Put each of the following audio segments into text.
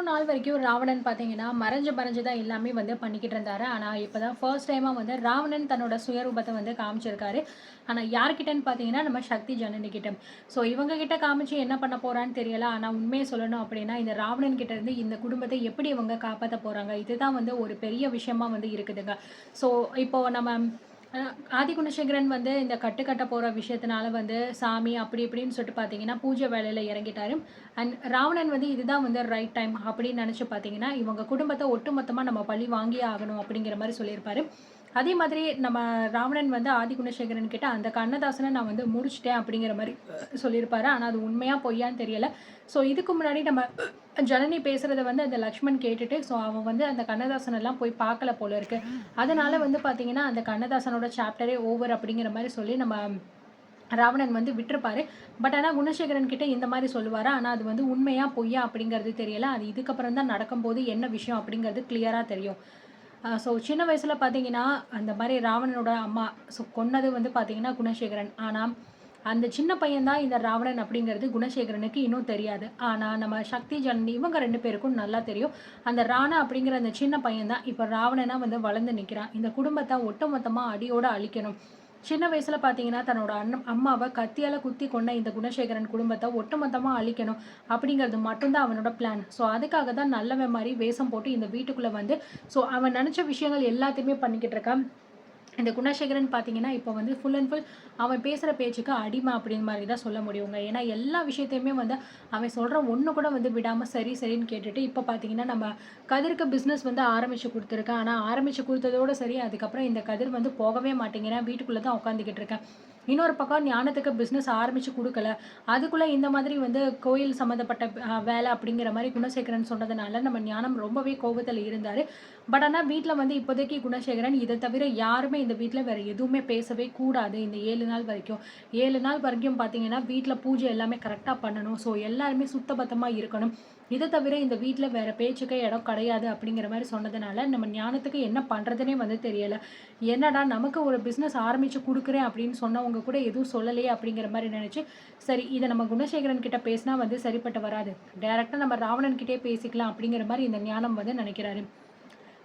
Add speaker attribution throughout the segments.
Speaker 1: நாள் வரைக்கும் ராவணன் பார்த்தீங்கன்னா, மறைஞ்சு மறைஞ்சு தான் எல்லாமே வந்து பண்ணிக்கிட்டு இருந்தாரு. ஆனா, இப்ப தான் ஃபர்ஸ்ட் டைமா வந்து ராவணன் தன்னோட சுயரூபத்த வந்து காமிச்சிருக்காரு. ஆனா, யார்கிட்டன்னு பார்த்தீங்கன்னா, நம்ம சக்தி ஜனனி கிட்ட. ஸோ இவங்க கிட்ட காமிச்சு என்ன பண்ண போறான்னு தெரியல. ஆனா, உண்மைய சொல்லணும் அப்படின்னா, இந்த ராவணன் கிட்ட இருந்து இந்த குடும்பத்த எப்படி இவங்க காப்பாத்த போறாங்க? இதுதான் வந்து ஒரு பெரிய விஷயமா வந்து இருக்குதுங்க. ஸோ இப்போ நம்ம அ ஆதி குணசேகரன் வந்து இந்த கட்டு கட்ட போற விஷயத்தினால வந்து சாமி அப்படி இப்படின்னு சொல்லிட்டு பார்த்தீங்கன்னா, பூஜை வேலையில இறங்கிட்டாரு. அண்ட் ராவணன் வந்து இதுதான் வந்து ரைட் டைம் அப்படின்னு நினைச்சு பார்த்தீங்கன்னா, இவங்க குடும்பத்த ஒட்டுமொத்தமா நம்ம பழி வாங்கியே ஆகணும் அப்படிங்கிற மாரி சொல்லியிருப்பாரு. அதே மாதிரி நம்ம ராவணன் வந்து ஆதி குணசேகரன் கிட்ட அந்த கண்ணதாசன நான் வந்து முடிச்சுட்டேன் அப்படிங்கிற மாரி சொல்லியிருப்பாரு. ஆனா அது உண்மையா பொய்யான்னு தெரியல. ஸோ இதுக்கு முன்னாடி நம்ம ஜனனி பேசுறத வந்து அந்த லக்ஷ்மண் கேட்டுட்டு, ஸோ அவன் வந்து அந்த கண்ணதாசன் எல்லாம் போய் பார்க்கல போல இருக்கு. அதனால வந்து பார்த்தீங்கன்னா, அந்த கண்ணதாசனோட சாப்டரே ஓவர் அப்படிங்கிற மாரி சொல்லி நம்ம ராவணன் வந்து விட்டுருப்பாரு. பட் ஆனா குணசேகரன் கிட்ட இந்த மாரி சொல்லுவாரு. ஆனா அது வந்து உண்மையா, பொய்யா அப்படிங்கிறது தெரியல. அது இதுக்கப்புறம் தான் நடக்கும்போது என்ன விஷயம் அப்படிங்கிறது கிளியரா தெரியும். ஸோ சின்ன வயசுல பார்த்தீங்கன்னா, அந்த மாரி ராவணனோட அம்மா கொன்னது வந்து பார்த்தீங்கன்னா குணசேகரன். ஆனா, அந்த சின்ன பையன் தான் இந்த ராவணன் அப்படிங்கிறது குணசேகரனுக்கு இன்னும் தெரியாது. ஆனா, நம்ம சக்தி, ஜனனி இவங்க 2 பேருக்கும் நல்லா தெரியும். அந்த ராணா அப்படிங்கிற அந்த சின்ன பையன் தான் இப்ப ராவணனா வந்து வளர்ந்து நிக்கிறான். இந்த குடும்பத்த ஒட்டுமொத்தமா அடியோட அழிக்கணும். சின்ன வயசுல பார்த்தீங்கன்னா, தன்னோட அம்மாவ கத்தியால குத்தி கொன்ன இந்த குணசேகரன் குடும்பத்த ஒட்டுமொத்தமா அழிக்கணும் அப்படிங்கிறது மட்டும் தான் அவனோட பிளான். ஸோ அதுக்காக தான் நல்லவன் மாரி வேஷம் போட்டு இந்த வீட்டுக்குள்ள வந்து ஸோ அவன் நெனச்ச விஷயங்கள் எல்லாத்தையுமே பண்ணிக்கிட்டு இருக்கான். இந்த குணசேகரன் பார்த்தீங்கன்னா, இப்போ வந்து ஃபுல் அண்ட் ஃபுல் அவன் பேசுற பேச்சுக்கு அடிமை அப்படின்னு மாரி தான் சொல்ல முடியுங்க. ஏன்னா, எல்லா விஷயத்தையுமே வந்து அவன் சொல்ற ஒண்ணு கூட வந்து விடாம சரி, சரின்னு கேட்டுட்டு, இப்போ பார்த்தீங்கன்னா, நம்ம கதிருக்கு பிசினஸ் வந்து ஆரம்பிச்சு குடுத்துருக்கான். ஆனா, ஆரம்பிச்சு குடுத்ததோட சரி, அதுக்கப்புறம் இந்த கதிர் வந்து போகவே மாட்டேங்கிறான். வீட்டுக்குள்ள தான் உட்காந்துக்கிட்டு இருக்கான். இன்னொரு பக்கம் ஞானத்துக்கு பிசினஸ் ஆரம்பிச்சு குடுக்கல. அதுக்குள்ள இந்த மாதிரி வந்து கோயில் சம்மந்தப்பட்ட வேலை அப்படிங்கிற மாரி குணசேகரன் சொன்னதுனால, நம்ம ஞானம் ரொம்பவே கோவத்துல இருந்தாரு. பட் ஆனா வீட்ல வந்து இப்போதைக்கு குணசேகரன் இத தவிர யாருமே இந்த வீட்ல வேற எதுவுமே பேசவே கூடாது. இந்த 7 நாள் வரைக்கும். 7 நாள் வரைக்கும் பார்த்தீங்கன்னா, வீட்ல பூஜை எல்லாமே கரெக்ட்டா பண்ணணும். ஸோ எல்லாருமே சுத்தபத்தமா இருக்கணும். இத தவிர இந்த வீட்ல வேற பேச்சுக்கே இடம் கிடையாது அப்படிங்கிற மாரி சொன்னதுனால, நம்ம ஞானத்துக்கு என்ன பண்றதுன்னே வந்து தெரியல. என்னடா நமக்கு ஒரு பிசினஸ் ஆரம்பிச்சு குடுக்குறேன் அப்படின்னு சொன்னவங்க கூட எதுவும் சொல்லலையே அப்படிங்கிற மாரி நெனச்சு, சரி இத நம்ம குணசேகரன் கிட்ட பேசினா வந்து சரிப்பட்டு வராது. டைரக்ட்டா நம்ம ராவணன் கிட்டயே பேசிக்கலாம் அப்படிங்கிற மாரி இந்த ஞானம் வந்து நெனைக்கிறாரு.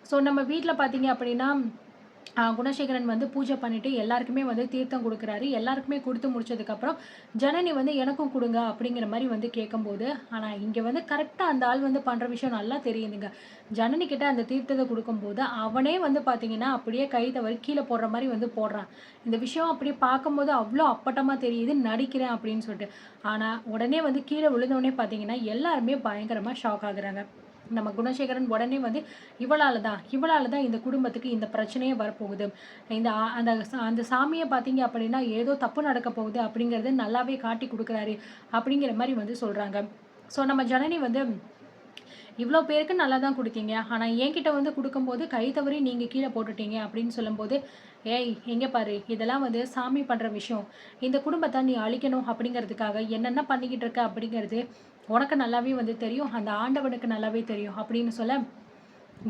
Speaker 1: ஸோ நம்ம வீட்ல பார்த்தீங்க அப்படின்னா, குணசேகரன் வந்து பூஜை பண்ணிட்டு எல்லாருக்குமே வந்து தீர்த்தம் குடுக்குறாரு. எல்லாருக்குமே குடுத்து முடிச்சதுக்கப்புறம், ஜனனி வந்து எனக்கும் குடுங்க அப்படிங்கிற மாரி வந்து கேட்கும்போது, ஆனா இங்க வந்து கரெக்ட்டா அந்த ஆள் வந்து பண்ற விஷயம் நல்லா தெரியுதுங்க. ஜனனி கிட்ட அந்த தீர்த்தத்த குடுக்கும்போது, அவனே வந்து பார்த்தீங்கன்னா, அப்படியே கை தவறி கீழ போடுற மாரி வந்து போடுறான். இந்த விஷயம் அப்படியே பார்க்கும்போது அவ்ளோ அப்பட்டமா தெரியுது, நடிக்கிறேன் அப்படின்னு சொல்லிட்டு. ஆனா உடனே வந்து கீழ விழுந்தோனே பார்த்தீங்கன்னா, எல்லாருமே பயங்கரமா ஷாக் ஆகுறாங்க. நம்ம குணசேகரன் உடனே வந்து இவளால தான் இந்த குடும்பத்துக்கு இந்த பிரச்சனையே வரப்போகுது. இந்த அந்த சாமிய பார்த்தீங்க அப்படின்னா, ஏதோ தப்பு நடக்க போகுது அப்படிங்கிறது நல்லாவே காட்டிக் குடுக்குறாரு. அப்படிங்கிற மாரி வந்து சொல்றாங்க. ஸோ நம்ம ஜனனி வந்து இவ்ளோ பேருக்கு நல்லா தான் குடுத்தீங்க. ஆனா என்கிட்ட வந்து குடுக்கும்போது கை தவறி நீங்க கீழ போட்டுட்டீங்க அப்படின்னு சொல்லும்போது, ஏய் இங்க பாரு இதெல்லாம் வந்து சாமி பண்ற விஷயம். இந்த குடும்பத்த நீ அழிக்கணும் அப்படிங்கிறதுக்காக என்னென்ன பண்ணிக்கிட்டு இருக்க அப்படிங்கிறது உனக்கு நல்லாவே வந்து தெரியும். அந்த ஆண்டவனுக்கு நல்லாவே தெரியும் அப்படின்னு சொல்ல,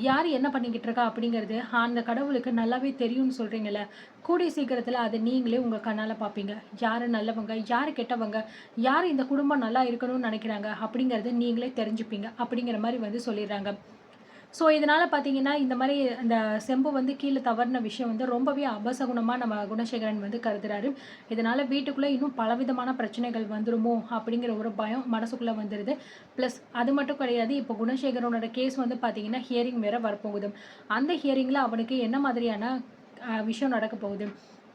Speaker 1: யார் என்ன பண்ணிக்கிட்டு இருக்கா அப்படிங்கிறது அந்த கடவுளுக்கு நல்லாவே தெரியும்னு சொல்றீங்கல்ல. கூடிய சீக்கிரத்தில அத நீங்களே உங்க கண்ணால பார்ப்பீங்க. யாரு நல்லவங்க, யாரு கெட்டவங்க, யாரு இந்த குடும்பம் நல்லா இருக்கணும்னு நெனைக்கிறாங்க அப்படிங்கிறத நீங்களே தெரிஞ்சுப்பீங்க. அப்படிங்கிற மாரி வந்து சொல்லிர்றாங்க. ஸோ, இதனால பார்த்தீங்கன்னா, இந்த மாரி அந்த செம்பு வந்து கீழ தவறுன விஷயம் வந்து ரொம்பவே அபசகுனமா நம்ம குணசேகரன் வந்து கருதுறாரு. இதனால வீட்டுக்குள்ள இன்னும் பலவிதமான பிரச்சனைகள் வந்துருமோ! அப்படிங்கிற ஒரு பயம் மனசுக்குள்ள வந்துருது. பிளஸ் அது மட்டும் கிடையாது. இப்போ குணசேகரனோட கேஸ் வந்து பார்த்தீங்கன்னா, ஹியரிங் வேற வரப்போகுது. அந்த ஹியரிங்ல அவனுக்கு என்ன மாதிரியான விஷயம் நடக்க போகுது?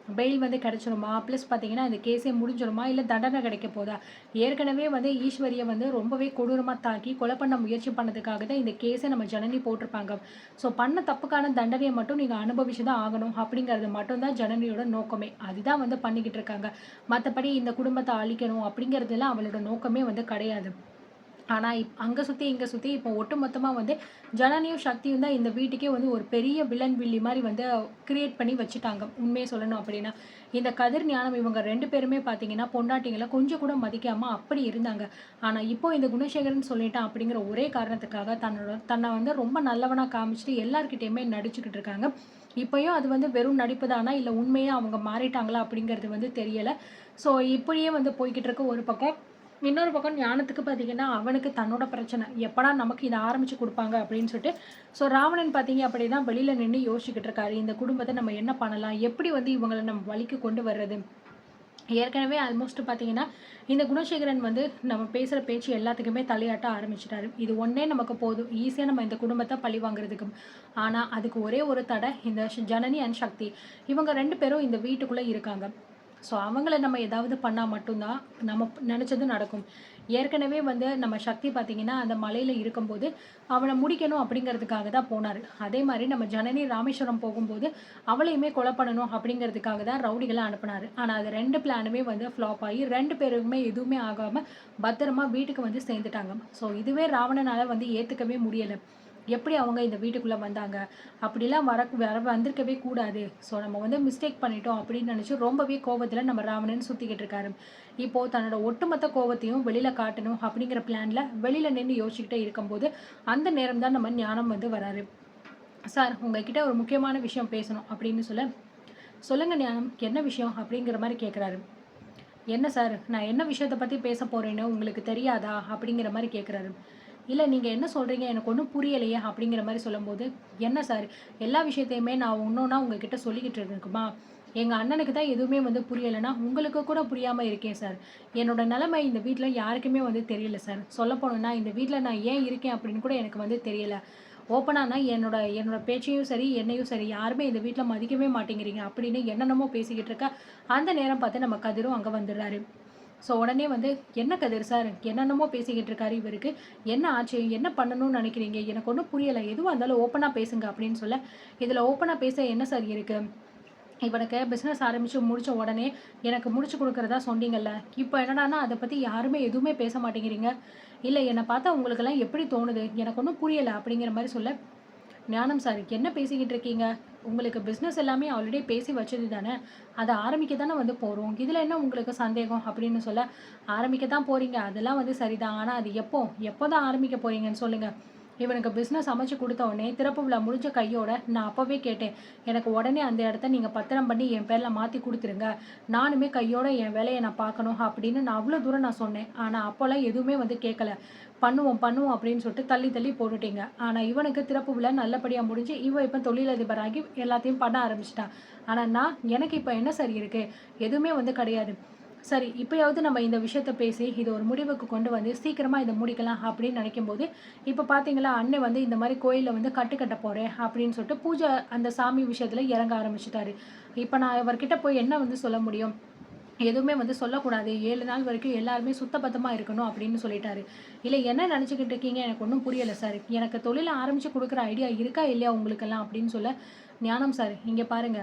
Speaker 1: பெயில் வந்து கிடைச்சிருமா? பிளஸ் பார்த்தீங்கன்னா, இந்த கேஸே முடிஞ்சிருமா? இல்ல தண்டனை கிடைக்க போதா? ஏற்கனவே வந்து ஈஸ்வரிய வந்து ரொம்பவே கொடூரமா தாக்கி கொலை பண்ண முயற்சி பண்ணதுக்காக தான் இந்த கேஸே நம்ம ஜனனி போட்டிருப்பாங்க. ஸோ பண்ண தப்புக்கான தண்டனைய மட்டும் நீங்க அனுபவிச்சு தான் ஆகணும் அப்படிங்கிறது மட்டும் தான் ஜனனியோட நோக்கமே. அதுதான் வந்து பண்ணிக்கிட்டு இருக்காங்க. மத்தபடி இந்த குடும்பத்த அழிக்கணும் அப்படிங்கிறதுலாம் அவளோட நோக்கமே வந்து கிடையாது. ஆனா, அங்க சுத்தி, இங்க சுத்தி இப்போ ஒட்டுமொத்தமா வந்து ஜனனியும், சக்தியும் தான் இந்த வீட்டுக்கே வந்து ஒரு பெரிய வில்லன், வில்லி மாரி வந்து கிரியேட் பண்ணி வச்சுட்டாங்க. உண்மைய சொல்லணும் அப்டின்னா. இந்த கதிர், ஞானம் இவங்க 2 பேருமே பார்த்தீங்கன்னா, பொண்டாட்டிங்கள கொஞ்சம் கூட மதிக்காம அப்படி இருந்தாங்க. ஆனா, இப்போ இந்த குணசேகரன் சொல்லிட்டான் அப்படிங்கிற ஒரே காரணத்துக்காக தன்ன வந்து ரொம்ப நல்லவனா காமிச்சுட்டு எல்லார்கிட்டயுமே நடிச்சுக்கிட்டு இருக்காங்க. இப்பயும் அது வந்து வெறும் நடிப்பு தானா? இல்ல உண்மையா அவங்க மாறிட்டாங்களா? அப்படிங்கிறது வந்து தெரியல. ஸோ இப்படியே வந்து போய்க்கிட்டு இருக்கு ஒரு பக்கம். இன்னொரு பக்கம் ஞானத்துக்கு பார்த்தீங்கன்னா, அவனுக்கு தன்னோட பிரச்சனை. எப்படா நமக்கு இத ஆரம்பிச்சு குடுப்பாங்க அப்படின்னு சொல்லிட்டு, ஸோ ராவணன் பார்த்தீங்க அப்படின்னா வெளியில நின்னு யோசிச்சுக்கிட்டு இருக்காரு. இந்த குடும்பத்த நம்ம என்ன பண்ணலாம்? எப்படி வந்து இவங்கள நம்ம வழிக்கு கொண்டு வர்றது? ஏற்கனவே ஆல்மோஸ்ட் பார்த்தீங்கன்னா, இந்த குணசேகரன் வந்து நம்ம பேசுற பேச்சு எல்லாத்துக்குமே தலையாட்ட ஆரம்பிச்சுட்டாரு. இது ஒண்ணே நமக்கு போதும். ஈஸியா நம்ம இந்த குடும்பத்த பழி வாங்குறதுக்கு. ஆனா, அதுக்கு ஒரே ஒரு தடை இந்த ஜனனி அண்ட் சக்தி. இவங்க 2 பேரும் இந்த வீட்டுக்குள்ள இருக்காங்க. ஸோ அவங்கள நம்ம ஏதாவது பண்ணா மட்டும் தான் நம்ம நெனச்சது நடக்கும். ஏற்கனவே வந்து நம்ம சக்தி பார்த்தீங்கன்னா, அந்த மலையில இருக்கும்போது, அவன முடிக்கணும் அப்படிங்கிறதுக்காக தான் போனாரு. அதே மாரி நம்ம ஜனனி ராமேஸ்வரம் போகும்போது, அவளையுமே கொலை பண்ணணும் அப்படிங்கிறதுக்காக தான் ரவுடிகள அனுப்புனாரு. ஆனா அது 2 பிளானுமே வந்து ஃப்ளாப் ஆகி 2 பேருக்குமே எதுவுமே ஆகாம பத்திரமா வீட்டுக்கு வந்து சேர்ந்துட்டாங்க. ஸோ இதுவே ராவணனால வந்து ஏத்துக்கவே முடியல. எப்படி அவங்க இந்த வீட்டுக்குள்ள வந்தாங்க? அப்படிலாம் வர வந்திருக்கவே கூடாது. ஸோ நம்ம வந்து மிஸ்டேக் பண்ணிட்டோம் அப்படின்னு நினைச்சு ரொம்பவே கோவத்துல நம்ம ராவணன் சுத்திக்கிட்டு இருக்காரு. இப்போ தன்னோட ஒட்டுமொத்த கோவத்தையும் வெளியில காட்டணும் அப்படிங்கிற பிளான்ல வெளியில நின்னு யோசிச்சுக்கிட்டே இருக்கும்போது, அந்த நேரம் தான் நம்ம ஞானம் வந்து வராரு. "சார் உங்ககிட்ட ஒரு முக்கியமான விஷயம் பேசணும்" அப்படின்னு சொல்ல, "சொல்லுங்க ஞானம், என்ன விஷயம்?" அப்படிங்கிற மாரி கேட்குறாரு. "என்ன சார், நான் என்ன விஷயத்த பத்தி பேசப் போறேன்னு உங்களுக்கு தெரியாதா?" அப்படிங்கிற மாரி கேட்குறாரு. "இல்ல நீங்க என்ன சொல்றீங்க? எனக்கு ஒண்ணும் புரியலையே!" அப்படிங்கிற மாரி சொல்லும்போது, "என்ன சார், எல்லா விஷயத்தையுமே நான் ஒண்ணொண்ணா உங்ககிட்ட சொல்லிக்கிட்டு இருக்கணுமா? எங்க அண்ணனுக்கு தான் எதுவுமே வந்து புரியலன்னா, உங்களுக்கு கூட புரியாம இருக்கேன் சார். என்னோட நிலைமை இந்த வீட்ல யாருக்குமே வந்து தெரியல சார். சொல்லப்போனோம்னா, இந்த வீட்ல நான் ஏன் இருக்கேன் அப்படின்னு கூட எனக்கு வந்து தெரியல. ஓப்பனானா என்னோட என்னோட பேச்சையும் சரி, என்னையும் சரி யாருமே இந்த வீட்ல மதிக்கவே மாட்டேங்கிறீங்க." அப்படின்னு என்னென்னமோ பேசிக்கிட்டு இருக்க, அந்த நேரம் பார்த்து நம்ம கதிரும் அங்க வந்துடுறாரு. ஸோ உடனே வந்து, "என்ன கதிர் சார், என்னென்னமோ பேசிக்கிட்டு இருக்காரு இவருக்கு. என்ன ஆச்சு? என்ன பண்ணணும்னு நினைக்கிறீங்க? எனக்கு ஒண்ணும் புரியல. எதுவா இருந்தாலும் ஓப்பனா பேசுங்க" அப்படின்னு சொல்ல, "இதுல ஓப்பனா பேச என்ன சார் இருக்கு? இவனுக்கு பிசினஸ் ஆரம்பிச்சு முடிச்ச உடனே எனக்கு முடிச்சு குடுக்கிறதா சொன்னீங்கல்ல. இப்போ என்னடான்னா அத பத்தி யாருமே எதுவுமே பேச மாட்டேங்கிறீங்க. இல்ல என்ன பார்த்தா உங்களுக்கெல்லாம் எப்படி தோணுது? எனக்கு ஒண்ணும் புரியல" அப்படிங்கிற மாரி சொல்ல, "ஞானம் சார், என்ன பேசிக்கிட்டு இருக்கீங்க? உங்களுக்கு பிசினஸ் எல்லாமே ஆல்ரெடி பேசி வச்சது தானே. அத ஆரம்பிக்க தானே வந்து போறோம். இதுல என்ன உங்களுக்கு சந்தேகம்?" அப்படின்னு சொல்ல, "ஆரம்பிக்க தான் போறீங்க. அதெல்லாம் வந்து சரிதான். ஆனா அது எப்போ? எப்போ தான் ஆரம்பிக்க போறீங்கன்னு சொல்லுங்க." இவனுக்கு பிசினஸ் அமைச்சு குடுத்த உடனே திறப்பு விழா முடிஞ்ச கையோட நான் அப்பவே கேட்டேன். "எனக்கு உடனே அந்த இடத்த நீங்க பத்திரம் பண்ணி என் பேர்ல மாத்தி குடுத்துருங்க. நானுமே கையோட என் வேலைய நான் பார்க்கணும்." அப்படின்னு நான் அவ்ளோ தூரம் நான் சொன்னேன். ஆனா அப்போலாம் எதுவுமே வந்து கேட்கல. "பண்ணுவோம், பண்ணுவோம்" அப்படின்னு சொல்லிட்டு தள்ளி தள்ளி போட்டுட்டீங்க. ஆனா இவனுக்கு திறப்பு விழா நல்லபடியா முடிஞ்சு, இவன் இப்ப தொழிலதிபராகி எல்லாத்தையும் பண்ண ஆரம்பிச்சுட்டான். ஆனா எனக்கு இப்ப என்ன சார் இருக்கு? எதுவுமே வந்து கிடையாது. சரி, இப்பயாவது நம்ம இந்த விஷயத்த பேசி, இத ஒரு முடிவுக்கு கொண்டு வந்து சீக்கிரமா இத முடிக்கலாம் அப்படின்னு நினைக்கும்போது, இப்ப பார்த்தீங்களா, அண்ணன் வந்து இந்த மாரி கோயில்ல வந்து கட்டு கட்ட போறேன் அப்படின்னு சொல்லிட்டு, பூஜை அந்த சாமி விஷயத்துல இறங்க ஆரம்பிச்சுட்டாரு. இப்ப நான் இவர்கிட்ட போய் என்ன வந்து சொல்ல முடியும்? எதுவுமே வந்து சொல்லக்கூடாது. 7 நாள் வரைக்கும் எல்லாருமே சுத்த பத்தமா இருக்கணும் அப்படின்னு சொல்லிட்டாரு. இல்ல என்ன நினைச்சுக்கிட்டு இருக்கீங்க? எனக்கு ஒண்ணும் புரியல சார். எனக்கு தொழில ஆரம்பிச்சு குடுக்குற ஐடியா இருக்கா? இல்லையா உங்களுக்கெல்லாம்? அப்படின்னு சொல்ல, ஞானம் சார், இங்க பாருங்க.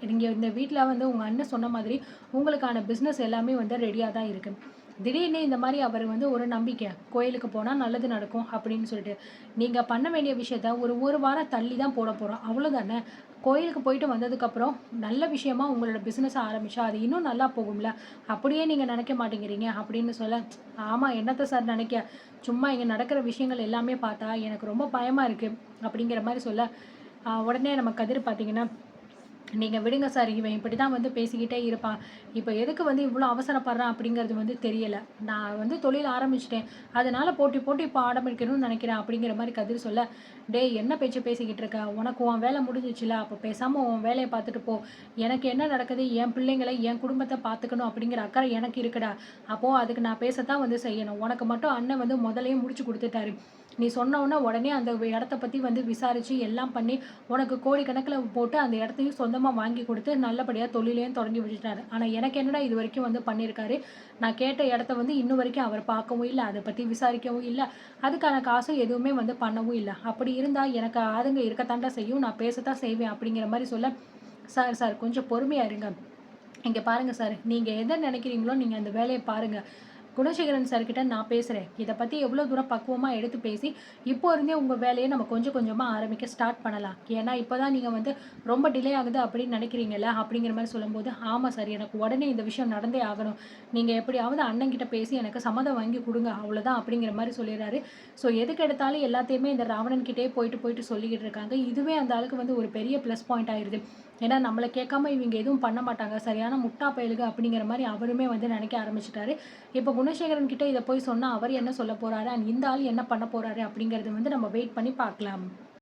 Speaker 1: நீங்க இந்த வீட்ல வந்து உங்க அண்ணன் சொன்ன மாதிரி உங்களுக்கான பிசினஸ் எல்லாமே வந்து ரெடியா தான் இருக்கு. திடீர்னு இந்த மாரி அவர் வந்து ஒரு நம்பிக்கை. கோயிலுக்கு போனா நல்லது நடக்கும் அப்படின்னு சொல்லிட்டு. நீங்க பண்ண வேண்டிய விஷயத்த ஒரு 1 வாரம் தள்ளி தான் போட போறோம். அவ்வளோதானே. கோயிலுக்கு போயிட்டு வந்ததுக்கப்புறம், நல்ல விஷயமா உங்களோட பிசினஸ ஆரம்பிச்சா, அது இன்னும் நல்லா போகும்ல. அப்படியே நீங்க நினைக்க மாட்டேங்கிறீங்க அப்படின்னு சொல்ல, "ஆமா என்னத்த சார் நினைக்க. சும்மா இங்க நடக்கிற விஷயங்கள் எல்லாமே பார்த்தா எனக்கு ரொம்ப பயமா இருக்கு." அப்படிங்கிற மாரி சொல்ல, உடனே நம்ம கதிர் பார்த்தீங்கன்னா, "நீங்க விடுங்க சார். இவன் இப்படிதான் வந்து பேசிக்கிட்டே இருப்பான். இப்ப எதுக்கு வந்து இவ்ளோ அவசரப்படுறான் அப்படிங்கிறது வந்து தெரியல. நான் வந்து தொழில் ஆரம்பிச்சுட்டேன். அதனால போட்டி போட்டு இப்ப ஆரம்பிக்கணும்னு நெனைக்கிறேன்." அப்படிங்கிற மாரி கதிர் சொல்ல, "டேய் என்ன பேச்சு பேசிக்கிட்டு இருக்க? உனக்கு உன் வேலை முடிஞ்சிச்சுல்ல. அப்ப பேசாம உன் வேலைய பார்த்துட்டு போ. எனக்கு என்ன நடக்குது? என் பிள்ளைங்கள, என் குடும்பத்த பார்த்துக்கணும் அப்படிங்கிற அக்கறை எனக்கு இருக்குடா. அப்போ அதுக்கு நான் பேசத்தான் வந்து செய்யணும். உனக்கு மட்டும் அண்ணன் வந்து முதல்லயே முடிச்சு குடுத்துட்டாரு. நீ சொன்ன உடனே அந்த இடத்த பத்தி வந்து விசாரிச்சு எல்லாம் பண்ணி உனக்கு கோடிக்கணக்குல போட்டு அந்த இடத்தையும் சொந்தமா வாங்கி குடுத்து, நல்லபடியா தொழிலையும் தொடங்கி வச்சுட்டாரு. ஆனா எனக்கு என்னடா இதுவரைக்கும் வந்து பண்ணியிருக்காரு. நான் கேட்ட இடத்த வந்து இன்ன வரைக்கும் அவர் பார்க்கவும் இல்ல. அத பத்தி விசாரிக்கவும் இல்ல. அதுக்கான காசும் எதுவுமே வந்து பண்ணவும் இல்ல. அப்படி இருந்தா எனக்கு ஆதங்க இருக்கத்தான்டா செய்யும். நான் பேசத்தான் செய்வேன்." அப்படிங்கிற மாரி சொல்ல, "சார், சார் கொஞ்சம் பொறுமையா இருங்க. இங்க பாருங்க சார். நீங்க எத நினைக்கிறீங்களோ நீங்க அந்த வேலைய பாருங்க. குணசேகரன் சார் கிட்ட நான் பேசுறேன். இத பத்தி எவ்வளோ தூரம் பக்குவமா எடுத்து பேசி, இப்போ இருந்தே உங்க வேலைய நம்ம கொஞ்சம் கொஞ்சமா ஆரம்பிக்க ஸ்டார்ட் பண்ணலாம். ஏன்னா, இப்ப தான் நீங்க வந்து ரொம்ப டிலே ஆகுது அப்படின்னு நினைக்கிறீங்கல்ல, அப்படிங்கிற மாரி சொல்லும்போது, "ஆமா சார். எனக்கு உடனே இந்த விஷயம் நடந்தே ஆகணும். நீங்க எப்படியாவது அண்ணன் கிட்ட பேசி எனக்கு சம்மதம் வாங்கி குடுங்க. அவ்வளோதான்." அப்படிங்கிற மாரி சொல்லிறாரு. ஸோ எதுக்கு எடுத்தாலும் எல்லாத்தையுமே இந்த ராவணன் கிட்டயே போயிட்டு போயிட்டு சொல்லிக்கிட்டு இருக்காங்க. இதுவே அந்த ஆளுக்கு வந்து ஒரு பெரிய ப்ளஸ் பாயிண்ட் ஆயிருது. ஏன்னா, நம்மள கேட்காம இவங்க எதுவும் பண்ண மாட்டாங்க. சரியான முட்டா பயலுக அப்படிங்கிற மாரி அவருமே வந்து நினைக்க ஆரம்பிச்சுட்டாரு. இப்ப குணசேகரன் கிட்ட இத போய் சொன்னா அவர் என்ன சொல்ல போறாரு? அண்ட் இந்த ஆள் என்ன பண்ண போறாரு? அப்படிங்கிறது வந்து நம்ம வெயிட் பண்ணி பார்க்கலாம்.